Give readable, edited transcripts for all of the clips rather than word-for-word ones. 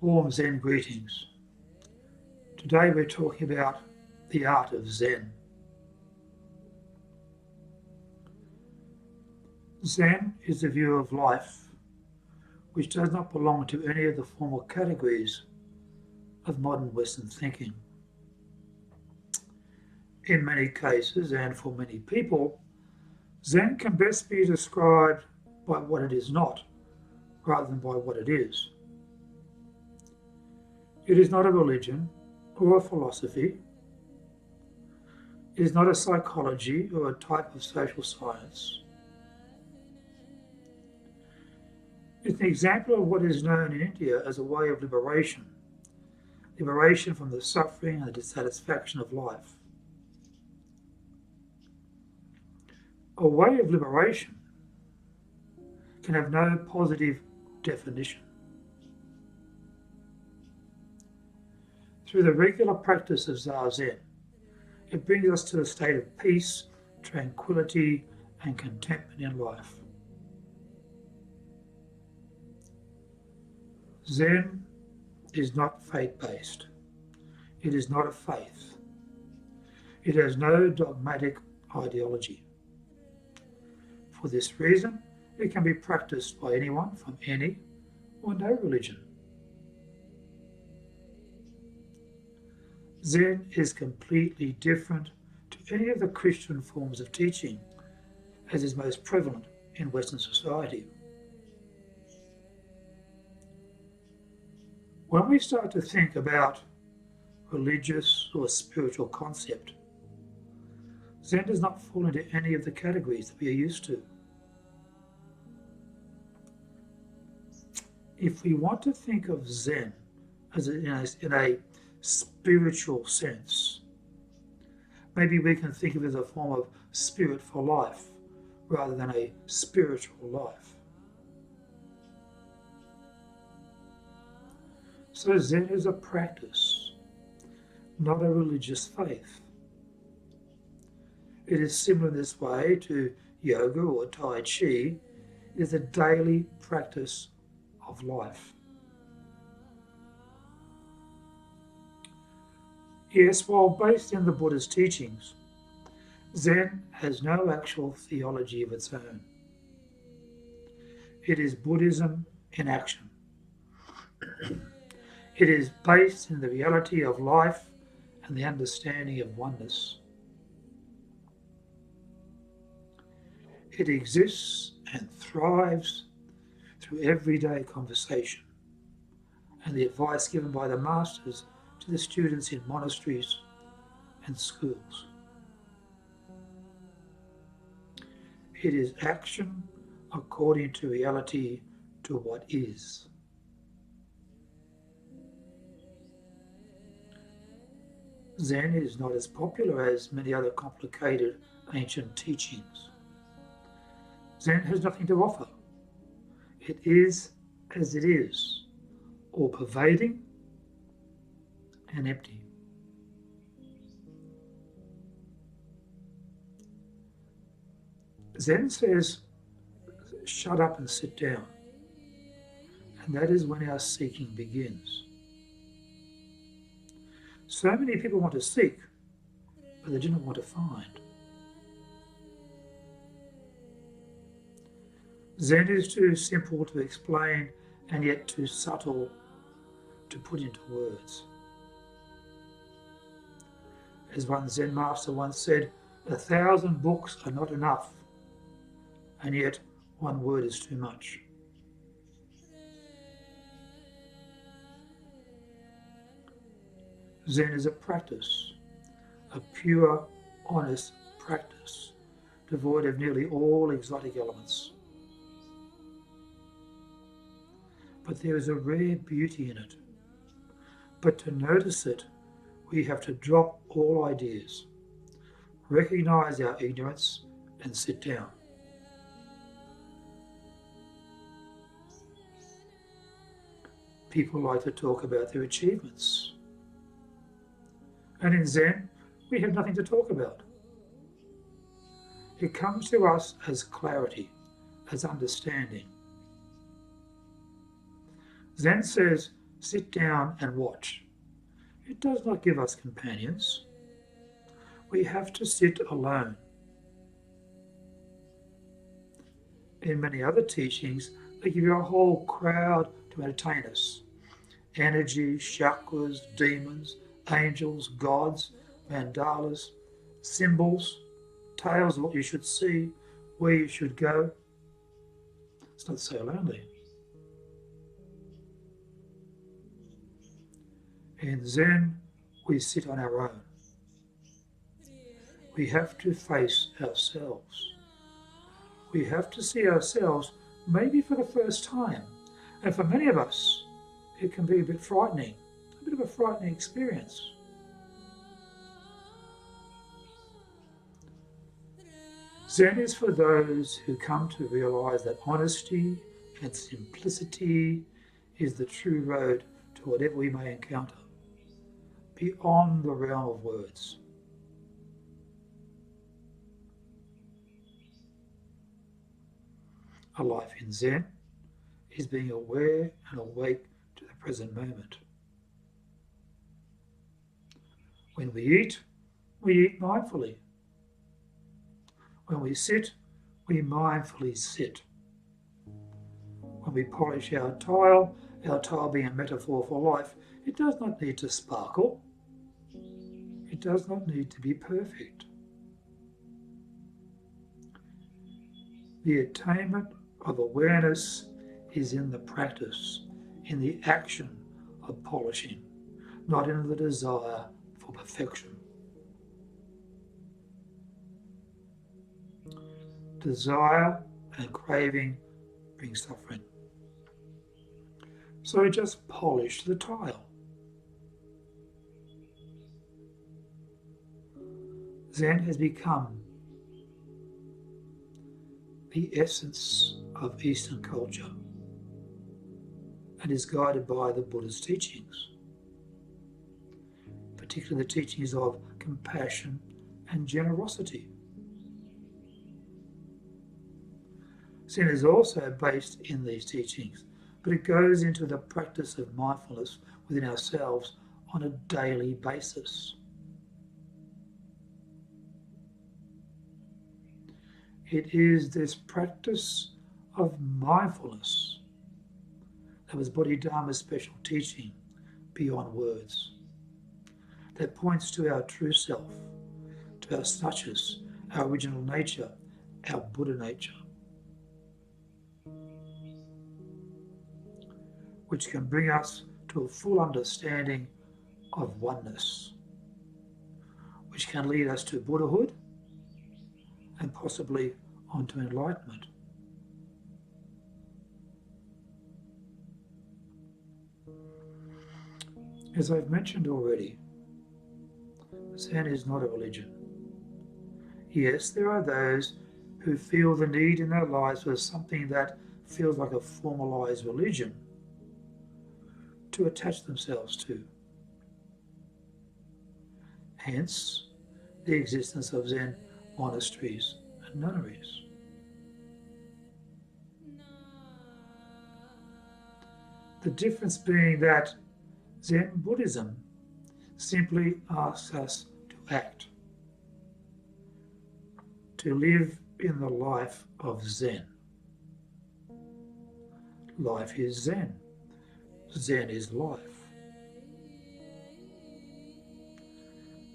Warm Zen greetings. Today we're talking about the art of Zen. Zen is a view of life which does not belong to any of the formal categories of modern Western thinking. In many cases, and for many people, Zen can best be described by what it is not, rather than by what it is. It is not a religion or a philosophy. It is not a psychology or a type of social science. It's an example of what is known in India as a way of liberation from the suffering and the dissatisfaction of life. A way of liberation can have no positive definition. Through the regular practice of Zazen, it brings us to a state of peace, tranquility, and contentment in life. Zen is not faith-based. It is not a faith. It has no dogmatic ideology. For this reason, it can be practiced by anyone from any or no religion. Zen is completely different to any of the Christian forms of teaching, as is most prevalent in Western society. When we start to think about religious or spiritual concept, Zen does not fall into any of the categories that we are used to. If we want to think of Zen as in a spiritual sense, maybe we can think of it as a form of spirit for life rather than a spiritual life. So Zen is a practice, not a religious faith. It is similar in this way to yoga or Tai Chi. It is a daily practice of life. Yes, while based in the Buddha's teachings, Zen has no actual theology of its own. It is Buddhism in action. It is based in the reality of life and the understanding of oneness. It exists and thrives through everyday conversation and the advice given by the masters to the students in monasteries and schools. It is action according to reality, to what is. Zen is not as popular as many other complicated ancient teachings. Zen has nothing to offer. It is as it is, all pervading and empty. Zen says, shut up and sit down. And that is when our seeking begins. So many people want to seek, but they do not want to find. Zen is too simple to explain and yet too subtle to put into words. As one Zen master once said, 1,000 books are not enough, and yet one word is too much. Zen is a practice, a pure, honest practice, devoid of nearly all exotic elements. But there is a rare beauty in it. But to notice it, we have to drop all ideas, recognize our ignorance, and sit down. People like to talk about their achievements. And in Zen, we have nothing to talk about. It comes to us as clarity, as understanding. Zen says, sit down and watch. It does not give us companions. We have to sit alone. In many other teachings, they give you a whole crowd to entertain us. Energy, chakras, demons, angels, gods, mandalas, symbols, tales of what you should see, where you should go. It's not so lonely. In Zen, we sit on our own. We have to face ourselves. We have to see ourselves maybe for the first time. And for many of us, it can be a bit frightening, a bit of a frightening experience. Zen is for those who come to realize that honesty and simplicity is the true road to whatever we may encounter, beyond the realm of words. A life in Zen is being aware and awake to the present moment. When we eat mindfully. When we sit, we mindfully sit. When we polish our tile being a metaphor for life, it does not need to sparkle. It does not need to be perfect. The attainment of awareness is in the practice, in the action of polishing, not in the desire for perfection. Desire and craving bring suffering. So we just polish the tile. Zen has become the essence of Eastern culture and is guided by the Buddha's teachings, particularly the teachings of compassion and generosity. Zen is also based in these teachings, but it goes into the practice of mindfulness within ourselves on a daily basis. It is this practice of mindfulness that was Bodhidharma's special teaching beyond words, that points to our true self, to our suchness, our original nature, our Buddha nature, which can bring us to a full understanding of oneness, which can lead us to Buddhahood and possibly onto enlightenment. As I've mentioned already, Zen is not a religion. Yes, there are those who feel the need in their lives for something that feels like a formalized religion to attach themselves to. Hence, the existence of Zen monasteries and nunneries. The difference being that Zen Buddhism simply asks us to act, to live in the life of Zen. Life is Zen. Zen is life.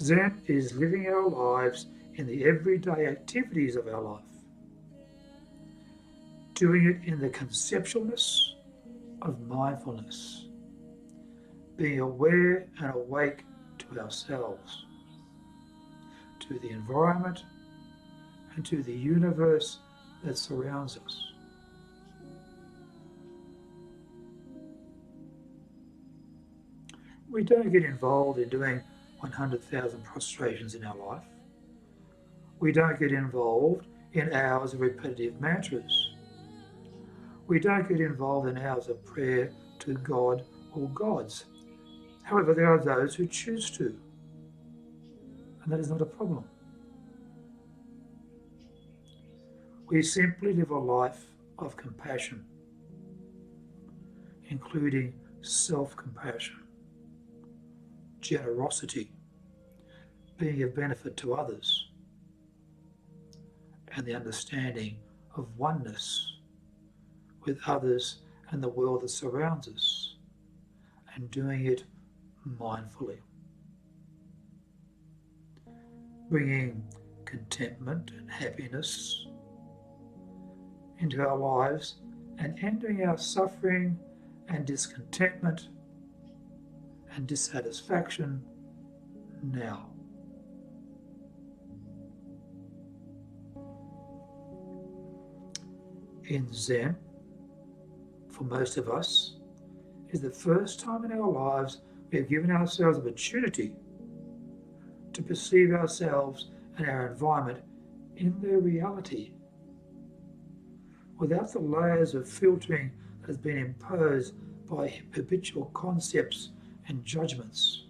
Zen is living our lives in the everyday activities of our life, doing it in the conceptualness of mindfulness, being aware and awake to ourselves, to the environment, and to the universe that surrounds us. We don't get involved in doing 100,000 prostrations in our life. We don't get involved in hours of repetitive mantras. We don't get involved in hours of prayer to God or gods. However, there are those who choose to, and that is not a problem. We simply live a life of compassion, including self-compassion, generosity, being of benefit to others, and the understanding of oneness with others and the world that surrounds us, and doing it mindfully. Bringing contentment and happiness into our lives and ending our suffering and discontentment and dissatisfaction now. In Zen, for most of us, is the first time in our lives we have given ourselves opportunity to perceive ourselves and our environment in their reality, without the layers of filtering that has been imposed by habitual concepts and judgments.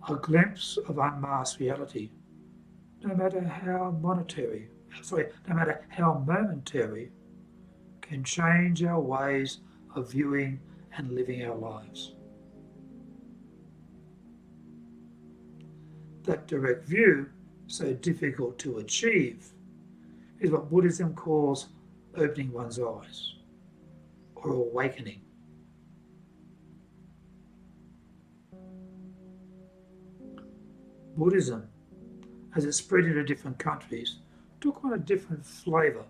A glimpse of unmasked reality, no matter how no matter how momentary, can change our ways of viewing and living our lives. That direct view, so difficult to achieve, is what Buddhism calls opening one's eyes, or awakening. Buddhism, as it spread into different countries, took on a different flavour.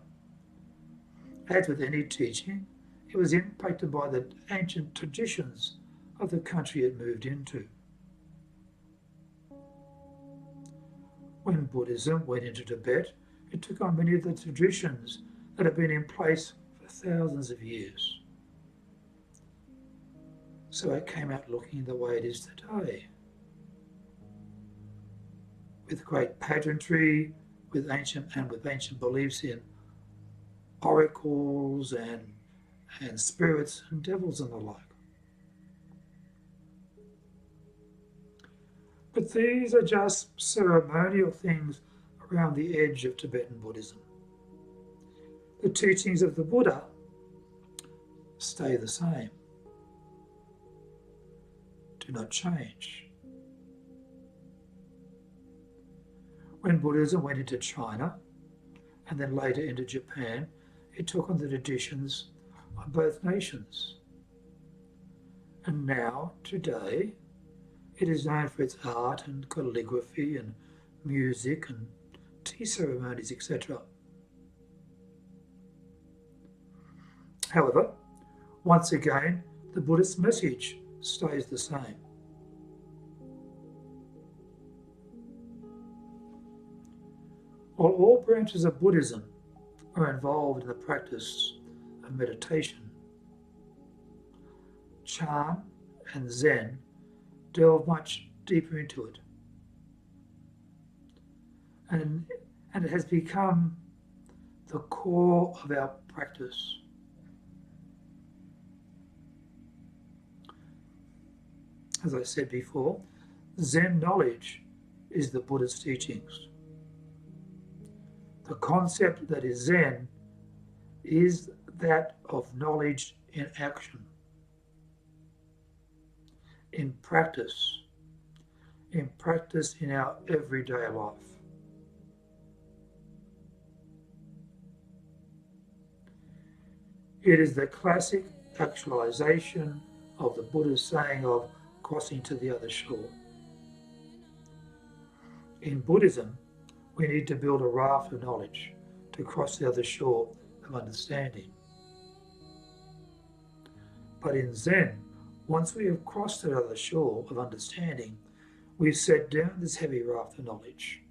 As with any teaching, it was impacted by the ancient traditions of the country it moved into. When Buddhism went into Tibet, it took on many of the traditions that had been in place for thousands of years. So it came out looking the way it is today, with great pageantry, with ancient beliefs in oracles and spirits and devils and the like. But these are just ceremonial things around the edge of Tibetan Buddhism. The teachings of the Buddha stay the same, do not change. When Buddhism went into China and then later into Japan, it took on the traditions of both nations. And now, today, it is known for its art and calligraphy and music and tea ceremonies, etc. However, once again, the Buddhist message stays the same. While all branches of Buddhism are involved in the practice of meditation, Chan and Zen delve much deeper into it. And it has become the core of our practice. As I said before, Zen knowledge is the Buddha's teachings. The concept that is Zen is that of knowledge in action, in practice in our everyday life. It is the classic actualization of the Buddha's saying of crossing to the other shore. In Buddhism, we need to build a raft of knowledge to cross the other shore of understanding. But in Zen, once we have crossed the other shore of understanding, we set down this heavy raft of knowledge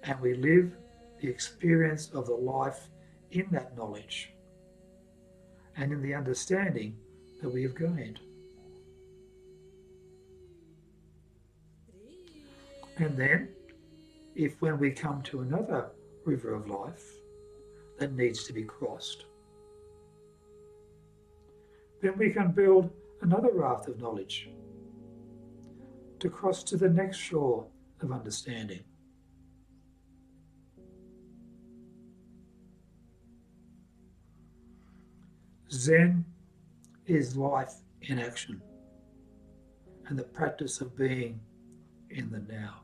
and we live the experience of the life in that knowledge and in the understanding that we have gained. And then, if when we come to another river of life that needs to be crossed, then we can build another raft of knowledge to cross to the next shore of understanding. Zen is life in action and the practice of being in the now.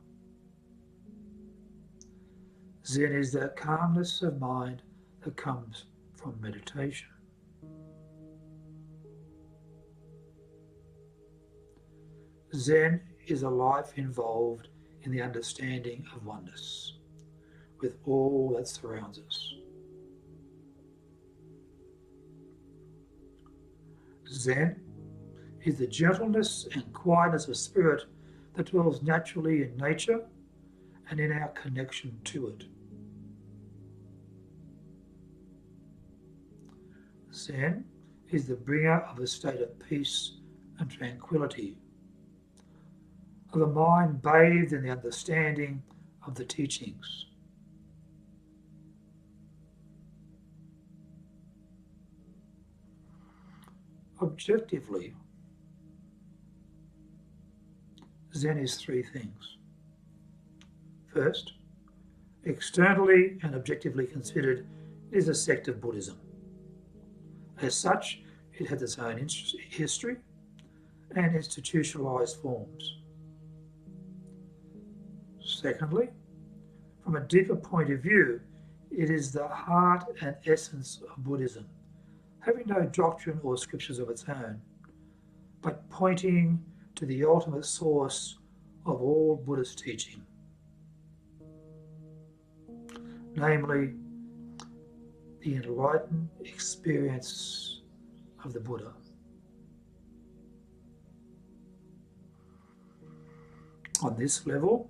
Zen is that calmness of mind that comes from meditation. Zen is a life involved in the understanding of oneness with all that surrounds us. Zen is the gentleness and quietness of spirit that dwells naturally in nature and in our connection to it. Zen is the bringer of a state of peace and tranquility, of a mind bathed in the understanding of the teachings. Objectively, Zen is three things. First, externally and objectively considered, it is a sect of Buddhism. As such, it has its own history and institutionalized forms. Secondly, from a deeper point of view, it is the heart and essence of Buddhism, having no doctrine or scriptures of its own, but pointing to the ultimate source of all Buddhist teaching, namely the enlightened experience of the Buddha. On this level,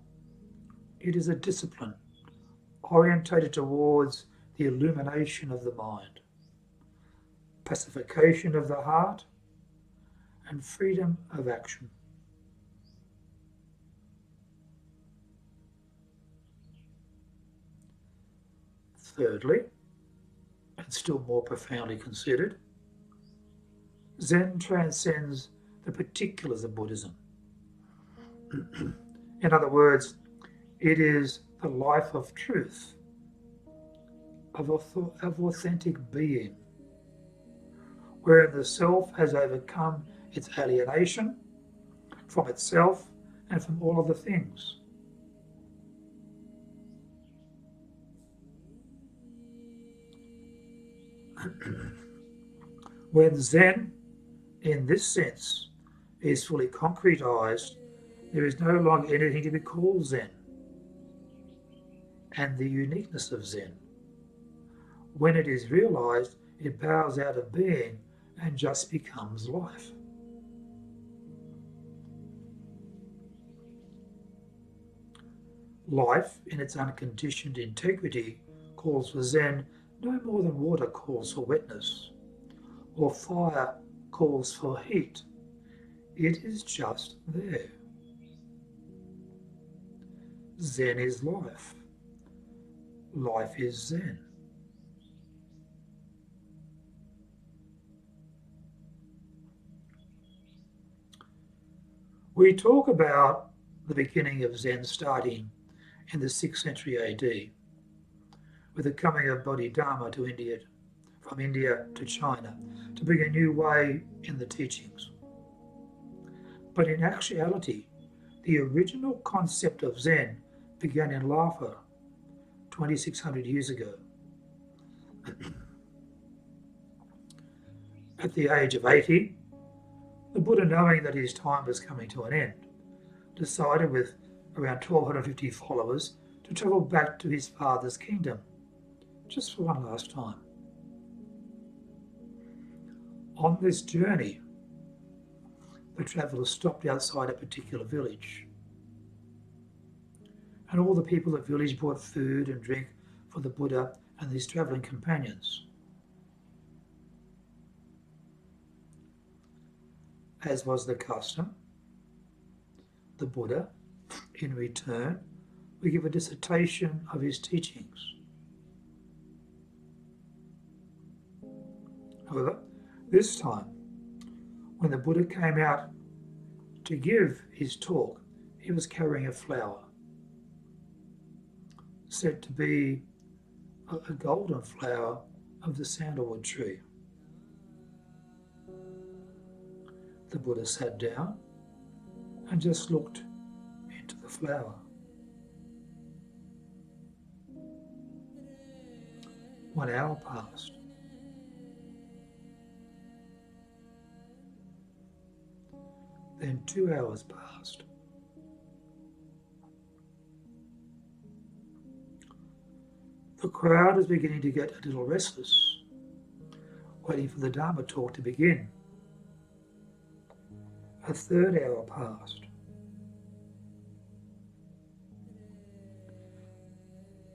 it is a discipline orientated towards the illumination of the mind, pacification of the heart, and freedom of action. Thirdly, and still more profoundly considered, Zen transcends the particulars of Buddhism. In other words, it is the life of truth, of authentic being, wherein the self has overcome its alienation from itself and from all other things. When Zen, in this sense, is fully concretized, there is no longer anything to be called Zen. And the uniqueness of Zen, when it is realized, it bows out of being and just becomes life. Life, in its unconditioned integrity, calls for Zen no more than water calls for wetness, or fire calls for heat. It is just there. Zen is life. Life is Zen. We talk about the beginning of Zen starting in the 6th century AD, with the coming of Bodhidharma to India, from India to China, to bring a new way in the teachings. But in actuality, the original concept of Zen began in Lhasa 2,600 years ago. At the age of 80, the Buddha, knowing that his time was coming to an end, decided with around 1,250 followers to travel back to his father's kingdom, just for one last time. On this journey, the travellers stopped outside a particular village, and all the people of the village brought food and drink for the Buddha and his travelling companions. As was the custom, the Buddha, in return, would give a dissertation of his teachings. However, this time, when the Buddha came out to give his talk, he was carrying a flower, said to be a golden flower of the sandalwood tree. The Buddha sat down and just looked into the flower. 1 hour passed. Then 2 hours passed. The crowd was beginning to get a little restless, waiting for the Dharma talk to begin. A 3rd hour passed.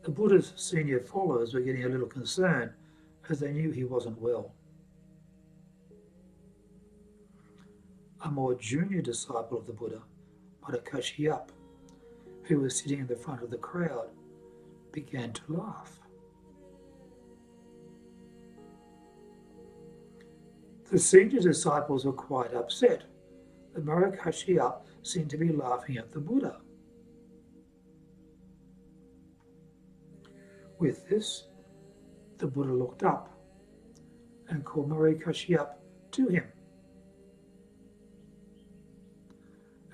The Buddha's senior followers were getting a little concerned as they knew he wasn't well. A more junior disciple of the Buddha, Kashyapa, who was sitting in the front of the crowd, began to laugh. The senior disciples were quite upset that Kashyapa seemed to be laughing at the Buddha. With this, the Buddha looked up and called Kashyapa to him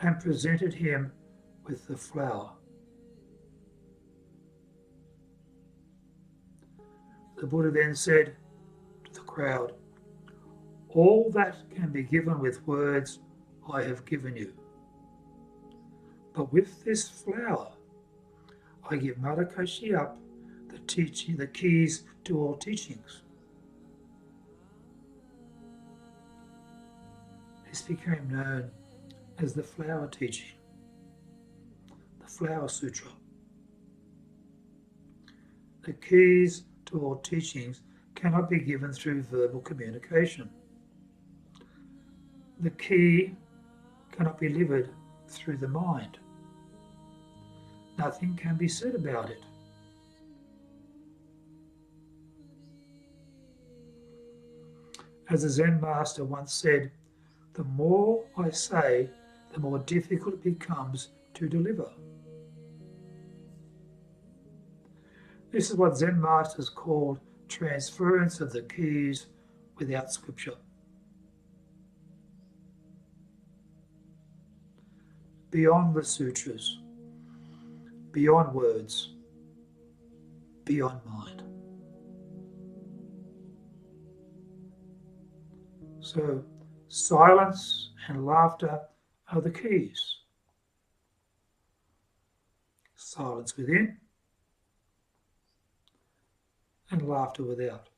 and presented him with the flower. The Buddha then said to the crowd, "All that can be given with words I have given you. But with this flower, I give Kashyapa the keys to all teachings." This became known as the flower teaching, the Flower Sutra. The keys to all teachings cannot be given through verbal communication. The key cannot be delivered through the mind. Nothing can be said about it. As a Zen master once said, "The more I say, the more difficult it becomes to deliver." This is what Zen masters called transference of the keys without scripture. Beyond the sutras, beyond words, beyond mind. So, silence and laughter are the keys. Silence within and laughter without.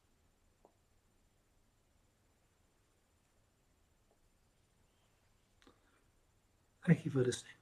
Thank you for listening.